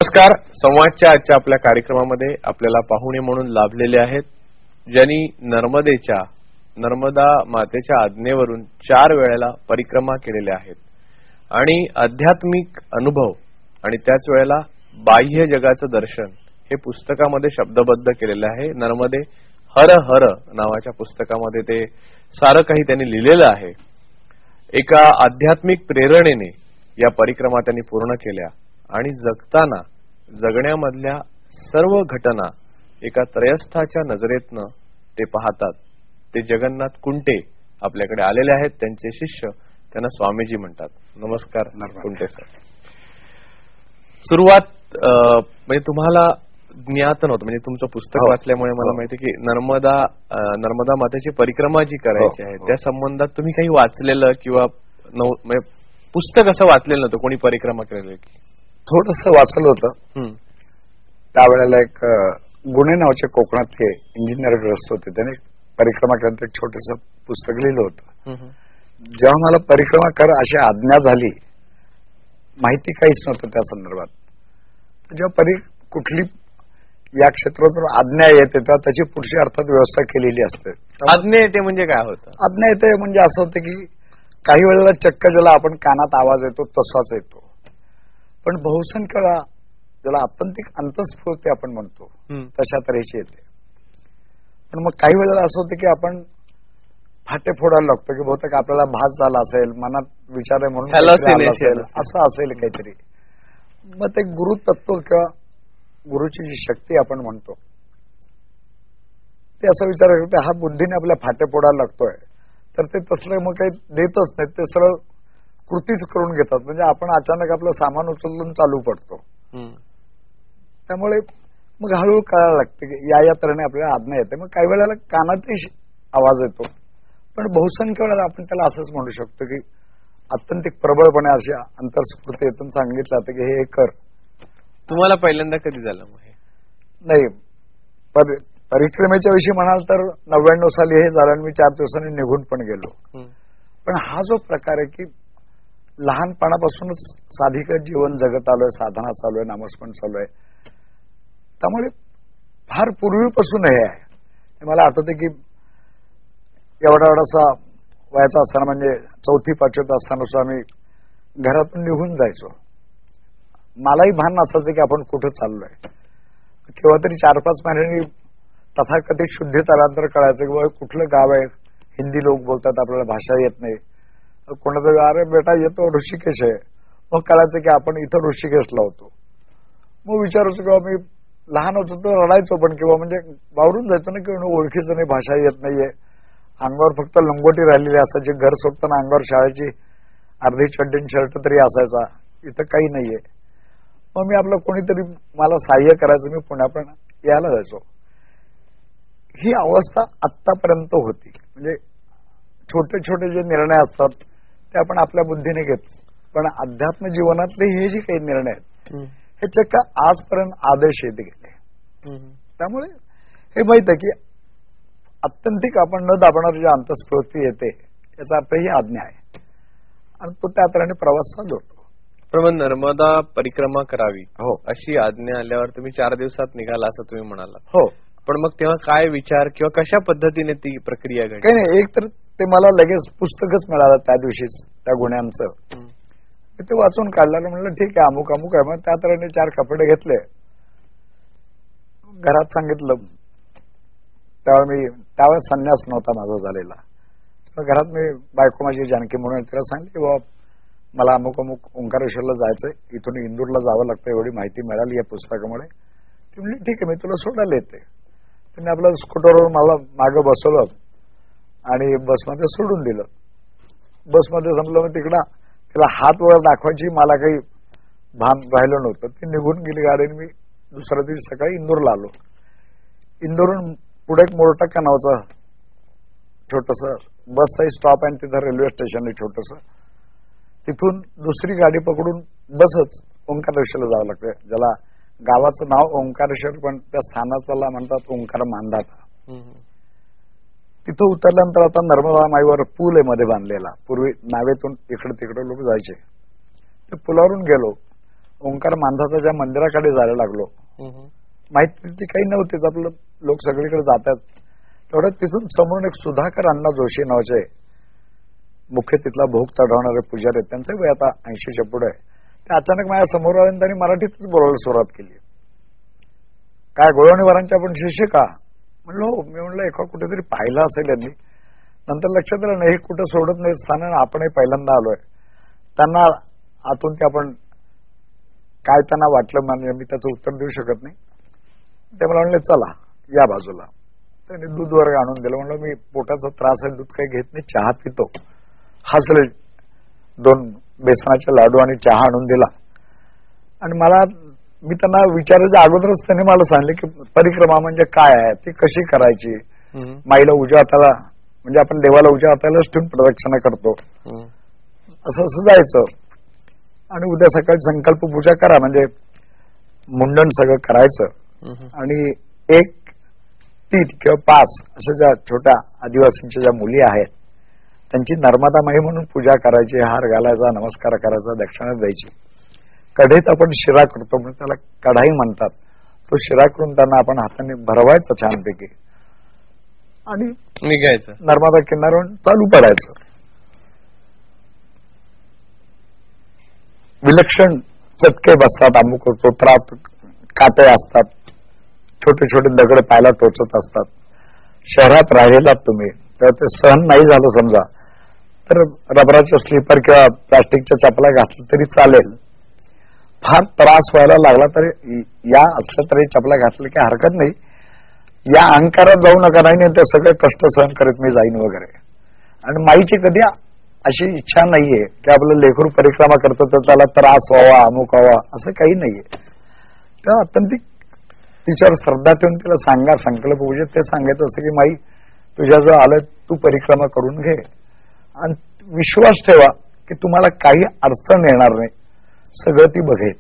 नमस्कार. संवादच्या आजच्या आपल्या कार्यक्रमामध्ये आपल्याला पाहुणे म्हणून लाभलेले आहेत ज्यांनी नर्मदा मातेच्या आज्ञेवरून 4 वेळेला परिक्रमा केलेल्या आहेत आणि आध्यात्मिक अनुभव आणि त्याच वेळेला बाह्य जगाचं दर्शन हे पुस्तकामध्ये शब्दबद्ध केलेलं आहे. नर्मदे हर हर नावाच्या पुस्तकामध्ये ते सारं काही त्यांनी लिहिलेलं आहे. एका आध्यात्मिक प्रेरणेने या परिक्रमा त्यांनी पूर्ण केल्या आणि जगण्यामधल्या सर्व घटना एका त्रयस्थाच्या नजरेतनं ते पाहतात. ते जगन्नाथ कुंटे आपल्याकडे आलेले आहेत. त्यांचे शिष्य त्यांना स्वामीजी म्हणतात. नमस्कार कुंटे सर. सुरुवात म्हणजे तुम्हाला ज्ञात नव्हतं, म्हणजे तुमचं पुस्तक वाचल्यामुळे मला माहिती की नर्मदा मातेची परिक्रमा जी करायची आहे त्या संबंधात तुम्ही काही वाचलेलं किंवा म्हणजे पुस्तक असं वाचलेलं नव्हतं कोणी परिक्रमा केलेलं की थोडस वाचलं होतं. त्यावेळेला एक गुणे नावाचे कोकणातले इंजिनियर ग्रस्त होते, त्याने परिक्रमा केल्यानंतर एक छोटस पुस्तक लिहिलं होतं. जेव्हा मला परिक्रमा कर अशी आज्ञा झाली, माहिती काहीच नव्हतं त्या संदर्भात. जेव्हा कुठली या क्षेत्रातून आज्ञा येते तेव्हा त्याची पुढची अर्थात व्यवस्था केलेली असते. आज्ञा येते म्हणजे काय होतं? आज्ञा येते म्हणजे असं होतं की काही वेळेला चक्क ज्याला आपण कानात आवाज येतो तसाच येतो, पण बहुसंख्य वेळा ज्याला आत्यंतिक अंतस्फूर्ती आपण म्हणतो तशा तऱ्हेची येते. पण मग काही वेळेला असं होतं की आपण फाटे फोडायला लागतो की बहुतेक आपल्याला भास झाला असेल, मनात विचार आहे म्हणून असं असेल काहीतरी. मग ते गुरुतत्व किंवा गुरुची जी शक्ती आपण म्हणतो ते असं विचार करते, हा बुद्धीने आपल्या फाटे फोडायला लागतोय तर ते तसलं मग काही देतच नाहीत, ते सरळ कृतीच करून घेतात. म्हणजे आपण अचानक आपलं सामान उचलून चालू पडतो. त्यामुळे मग हळूहळू कळायला लागते की या तऱ्हेने आपल्याला आज्ञा येते. मग काही वेळेला कानातही आवाज येतो, पण बहुसंख्य वेळेला आपण त्याला असंच म्हणू शकतो की अत्यंतिक प्रबळपणे अशी अंतर्स्फूर्ती येथून सांगितलं जातं की हे कर. तुम्हाला पहिल्यांदा कधी झालं? नाही, परिक्रमेच्या विषयी म्हणाल तर 99 साली हे झालं आणि मी 4 दिवसांनी निघून पण गेलो. पण हा जो प्रकार आहे की लहानपणापासूनच साधिक जीवन जगत आलोय, साधना चालू आहे, नामस्मरण चालू आहे, त्यामुळे फार पूर्वीपासून हे आहे. मला आठवतं की एवढासा वयाचा असताना म्हणजे 4थी-5वीत असताना सुद्धा आम्ही घरातून निघून जायचो. मलाही भान नसायचं की आपण कुठं चाललोय. किंवा तरी 4-5 महिन्यांनी तथाकथित शुद्धीत आल्यानंतर कळायचं की कुठलं गाव आहे, हिंदी लोक बोलतात, आपल्याला भाषा येत नाही. कोणाचं अरे बेटा येतो ऋषिकेश आहे, मग कळायचं की आपण इथं ऋषिकेशला होतो. मग विचारायचो किंवा मी लहान होतो तर रडायचो, पण किंवा म्हणजे बावरून जायचो ना किंवा ओळखीचं नाही, भाषा येत नाहीये, अंगावर फक्त लंगोटी राहिलेली असायची, घर सोडताना अंगावर शाळेची अर्धी चड्डी शर्ट तरी असायचा, इथं काही नाहीये. मग मी आपलं कोणीतरी मला सहाय्य करायचं, मी पुण्यापर्यंत यायला जायचो. ही अवस्था आत्तापर्यंत होती. म्हणजे छोटे छोटे जे निर्णय असतात ते आपण आपल्या बुद्धीने घेतो, पण अध्यात्म जीवनातले हे जे काही निर्णय आहेत हे चक्क आजपर्यंत आदेश येत गेले. त्यामुळे हे माहित आहे की अत्यंतिक आपण न दाबणारी जी अंतस्फूर्ती येते याचा अर्थ ही आज्ञा आहे आणि तो त्या तऱ्हेने प्रवास चालू होतो. पण नर्मदा परिक्रमा करावी अशी आज्ञा आल्यावर तुम्ही 4 दिवसात निघाला असं तुम्ही म्हणाला. हो, पण मग तेव्हा काय विचार किंवा कशा पद्धतीने ती प्रक्रिया घडली? काही नाही, एक तर ते मला लगेच पुस्तकच मिळालं त्या दिवशीच त्या गुन्ह्यांचं. ते वाचून काढलं, म्हणलं ठीक आहे अमुक अमुक आहे. मग त्या तऱ्हेने 4 कपडे घेतले, घरात सांगितलं. त्यावेळेस संन्यास नव्हता माझा झालेला. घरात मी बायको माझी जानकी म्हणून तिला सांगितलं की बाबा मला अमुक अमुक ओंकारेश्वरला जायचंय, इथून इंदूरला जावं लागतं, एवढी माहिती मिळाली या पुस्तकामुळे. ती म्हणली ठीक आहे मी तुला सोडायला येते. त्यांनी आपलं स्कूटरवर मला मागं बसवलं आणि बसमध्ये सोडून दिलं. बसमध्ये संपलं, मग तिकडं तिला हात वर दाखवायची मला काही भान राहिलं नव्हतं. ती निघून गेली गाडीने. मी दुसऱ्या दिवशी सकाळी इंदूरला आलो. इंदूरहून पुढे एक मोरटक्का नावाचं छोटस बसचाही स्टॉप आहे, तिथं रेल्वे स्टेशन आहे छोटस. तिथून दुसरी गाडी पकडून बसच ओंकारेश्वरला जावं लागतं, ज्याला गावाचं नाव ओंकारेश्वर पण त्या स्थानाला म्हणतात ओंकार मांधाता. तिथं उतरल्यानंतर आता नर्मदा माईवर पूल आहे मध्ये बांधलेला, पूर्वी नावेतून इकडे तिकडे लोक जायचे. ते पुलावरून गेलो, ओंकार मानधाता ज्या मंदिराकडे जायला लागलो, माहिती काही नव्हतीच, आपलं लोक सगळीकडे जातात. तेवढ्यात तिथून समोरून एक सुधाकर अण्णा जोशी नावाचे मुख्य तिथला भोग चढवणारे पुजारी आहेत, त्यांचं वय आता 80च्या पुढे आहे. ते अचानक माझ्या समोर आले आणि त्यांनी मराठीतच बोलायला सुरुवात केली. काय गोळवणीवारांचे आपण शिष्य का? म्हणलं हो. मी म्हणलं एका कुठेतरी पाहिलं असेल यांनी. नंतर लक्षात आलं नाही, हे कुठं सोडत नाही स्थान, आपणही पहिल्यांदा आलोय. त्यांना आतून ते आपण काय त्यांना वाटलं म्हणजे मी त्याचं उत्तर देऊ शकत नाही. ते मला म्हणले चला या बाजूला. त्यांनी दूध वर्ग आणून दिलं. म्हणलं मी पोटाचा त्रास आहे, दूध काही घेत नाही, चहा पितो. हसले. 2 बेसनाचे लाडू आणि चहा आणून दिला. आणि मला मी त्यांना विचारायच्या अगोदरच त्यांनी मला सांगितलं की परिक्रमा म्हणजे काय आहे, ती कशी करायची. माईला उजव्या हाताला म्हणजे आपण देवाला उजव्या हातालाच ठेवून प्रदक्षिणा करतो, असं असं जायचं. आणि उद्या सकाळी संकल्प पूजा करा म्हणजे मुंडन सगळं करायचं. आणि 1, 3 किंवा 5 अशा ज्या छोट्या आदिवासींच्या ज्या मुली आहेत त्यांची नर्मदा माई म्हणून पूजा करायची, हार घालायचा, नमस्कार करायचा, दक्षिणा द्यायची. कढईत आपण शिरा करतो म्हणजे त्याला कढाई म्हणतात. तो शिरा करून त्यांना आपण हाताने भरवायचा छानपैकी आणि निघायचं, नर्मदा किनाऱ्यावर चालू पडायचं. विलक्षण चटके बसतात, अमुक तोत्रात काटे असतात, छोटे छोटे दगड पायाला टोचत असतात. शहरात राहिलेलात तुम्ही तर ते सहन नाही झालं समजा तर रबराच्या स्लीपर किंवा प्लास्टिकच्या चपला घातल्या तरी चालेल. फार त्रास व्हायला लागला तरी या असल्या तरी चपला घातल्या की हरकत नाही. या अहंकारात जाऊ नका, नाही ते सगळे कष्ट सहन करत मी जाईन वगैरे. आणि माईची कधी अशी इच्छा नाहीये की आपलं लेकरू परिक्रमा करतो तर त्याला त्रास व्हावा, अमुक व्हावा, असं काही नाहीये. तेव्हा अत्यंत तिच्यावर श्रद्धा ठेवून तिला सांगा, संकल्प पूजेत ते सांगायचं असतं की माई तुझ्याजवळ आलं, तू परिक्रमा करून घे आणि विश्वास ठेवा की तुम्हाला काही अडचण येणार नाही, सगळं ती बघेल.